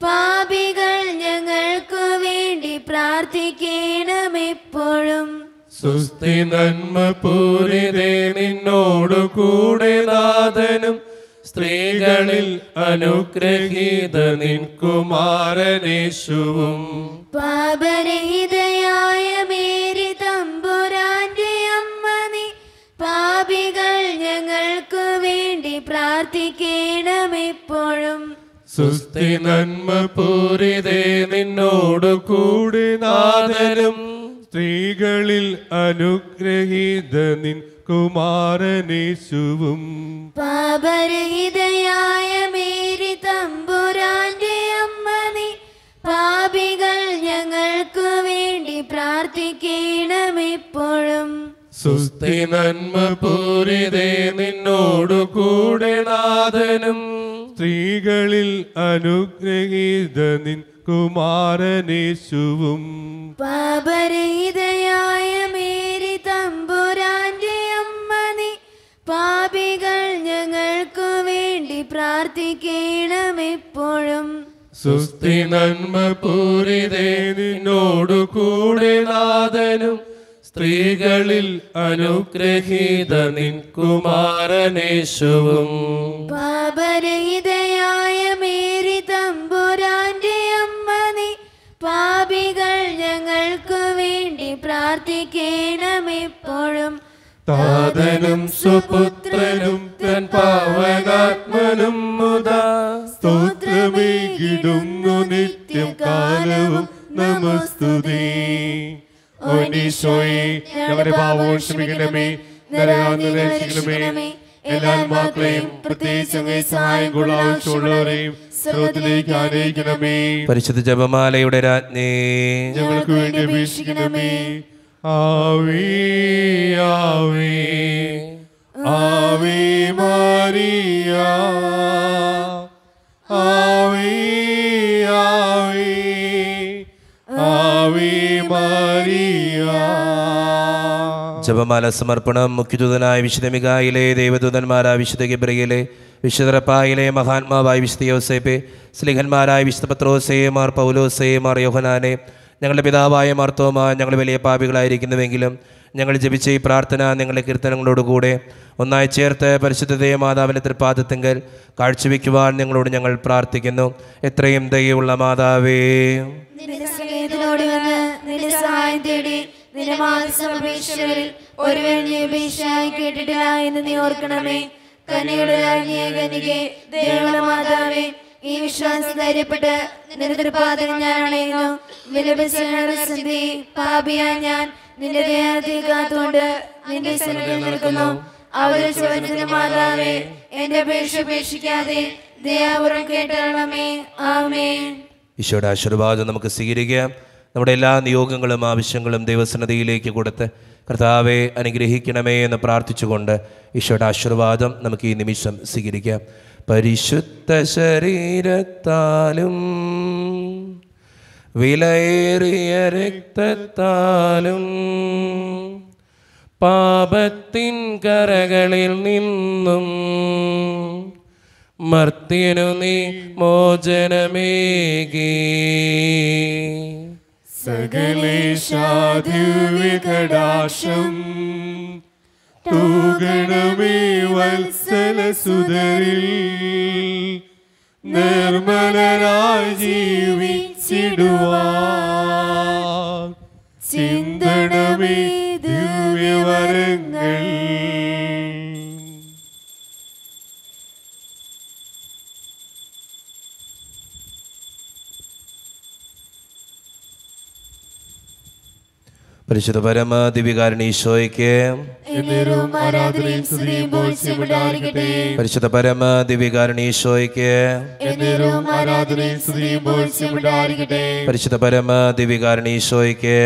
S3: പാപികൾ ഞങ്ങൾക്കു വേണ്ടി പ്രാർത്ഥിക്കണമെപ്പോഴും.
S1: സുസ്തി നന്മ പൂരിതേ,
S2: നിന്നോടു കൂടെ നാഥനും സ്ത്രീകളിൽ
S1: അനുഗ്രഹീത നിൻ കുമാരനേശുവും.
S3: പാപരഹിതയായ മേരി തമ്പുരാന്റെ അമ്മ നീ, പാപികൾ ഞങ്ങൾക്ക് വേണ്ടി പ്രാർത്ഥിക്കണമെപ്പോഴും.
S1: സുസ്ഥി നന്മ പൂരിതേ നിന്നോടു കൂടി നാഥനും, സ്ത്രീകളിൽ അനുഗ്രഹീത നിൻ കുമാരനേശുവും.
S3: പാപരഹിതയായ മേരി തമ്പുരാന്റെ അമ്മ നീ, പാപികൾ ഞങ്ങൾക്ക് വേണ്ടി പ്രാർത്ഥിക്കണമെപ്പോഴും.
S1: സുസ്ഥി നന്മ പൂരിതേ നിന്നോടു കൂടെ നാഥനും, സ്ത്രീകളിൽ അനുഗ്രഹീത നിൻ കുമാരനേശുവും.
S3: പാപരഹിതയായ മേരി തമ്പുരാന്റെ അമ്മ നീ, പാപികൾ ഞങ്ങൾക്ക് വേണ്ടി പ്രാർത്ഥിക്കണമെപ്പോഴും.
S1: സുസ്ഥി നന്മ പൂരിതേ നിന്നോടു കൂടെ നാഥനും, സ്ത്രീകളിൽ അനുഗ്രഹീത നിൻ കുമാരനേശുവും.
S3: പാപരഹിതയായ മേരി തമ്പുരാന്റെ അമ്മ നീ, പാപികൾ ഞങ്ങൾക്ക് വേണ്ടി പ്രാർത്ഥിക്കണമെപ്പോഴും.
S1: താതനും സുപുത്രനും തൻ പാവനാത്മനും മുതാ സ്തോത്രമേകിടുന്നു നിത്യം കാലവും നമസ്തുതേ. ഓനീശോയെ ഞങ്ങളുടെ പാപം ക്ഷമിക്കണമേ, നരകാഗ്നി രക്ഷിക്കണമേ. എല്ലാ ആത്മാക്കളെയും പ്രത്യേകിച്ച് അങ്ങേ സഹായം കൊള്ളാവശ്യമുള്ളവരെയും സ്വർഗ്ഗത്തിലേക്ക് ആനയിക്കണമേ.
S2: പരിശുദ്ധ ജപമാലയുടെ രാജ്ഞി
S1: ഞങ്ങൾക്ക് വേണ്ടി അപേക്ഷിക്കണമേ. ആവേ ആവേ ആവേ മരിയ, ആവേ ആവേ ആവേ മരിയ.
S2: ജപമാല സമർപ്പണം. മുഖ്യദൂതനായ വിശുദ്ധ മിഖായേലേ, ദേവദൂതന്മാരായ വിശുദ്ധ ഗബ്രിയേലേ, വിശുദ്ധ റഫായേലേ, മഹാത്മാവായ വിശുദ്ധ യോസേപ്പേ, സ്ലീഹന്മാരായ വിശുദ്ധ പത്രോസേ, മാർ പൗലോസേ, മാർ യോഹനാനെ, ഞങ്ങളുടെ പിതാവായ മാർത്തോമാ, ഞങ്ങൾ വലിയ പാപികളായിരിക്കുന്നുവെങ്കിലും ഞങ്ങൾ ജപിച്ച ഈ പ്രാർത്ഥന നിങ്ങളുടെ കീർത്തനങ്ങളോടുകൂടെ ഒന്നായി ചേർത്ത് പരിശുദ്ധ മാതാവിൻ്റെ തൃപ്പാദത്തിങ്കൽ കാഴ്ചവെക്കുവാൻ നിങ്ങളോട് ഞങ്ങൾ പ്രാർത്ഥിക്കുന്നു. എത്രയും ദയയുള്ള മാതാവേ,
S3: നിന്റെ സഹായം തേടി നിന്റെ മാനസമപേക്ഷകരിൽ ഒരുവൻ നീ അപേക്ഷയായി കേട്ടിട്ടില്ല എന്ന് നീ ഓർക്കണമേ. കന്യകയുടെ രാജ്ഞിയെ കന്യകേ, ദൈവമുള്ള മാതാവേ, ഈ വിശ്വാസം ധൈര്യപ്പെട്ട് നിന്റെ തൃപ്പാദങ്ങൾ ഞാൻ അണയുന്നു. വിലപിച്ചി പാപിയായ ഞാൻ നിന്റെ ദയാനത്തെ കാത്തുകൊണ്ട് നിന്റെ സന്നിധിയിൽ നിൽക്കുന്നു. അവരുടെ ചോദ്യത്തിന് മാതാവേ, എന്റെ അപേക്ഷ ഉപേക്ഷിക്കാതെ ദയാപൂർവം കേട്ടണമേ. ആമേൻ.
S2: ഈശോയുടെ ആശീർവാദം നമുക്ക് സ്വീകരിക്കാം. നമ്മുടെ എല്ലാ നിയോഗങ്ങളും ആവശ്യങ്ങളും ദൈവസന്നിധിയിലേക്ക് കൊടുത്ത് കർത്താവെ അനുഗ്രഹിക്കണമേ എന്ന് പ്രാർത്ഥിച്ചുകൊണ്ട് ഈശോയുടെ ആശീർവാദം നമുക്ക് ഈ നിമിഷം സ്വീകരിക്കാം. പരിശുദ്ധ ശരീരത്താലും വിലയേറിയ രക്തത്താലും പാപത്തിൻ കരകളിൽ നിന്നും മർത്യനു നീ മോചനമേകി.
S1: സകലേശാദിവ്യകടാക്ഷം തൂകണമേ വത്സലസുതരിൽ, നിർമ്മലരായി ജീവിച്ചിടുവാൻ ചിന്തണമേ ദിവ്യവരങ്ങൾ.
S2: പരിശുദ്ധ പരമ ദിവ്യകാരുണ്യ ഈശോയ്ക്ക് പരിശുദ്ധ പരമ ദിവ്യകാരുണ്യ ഈശോയ്ക്ക് പരിശുദ്ധ പരമ ദിവ്യകാരുണ്യ ഈശോയ്ക്ക്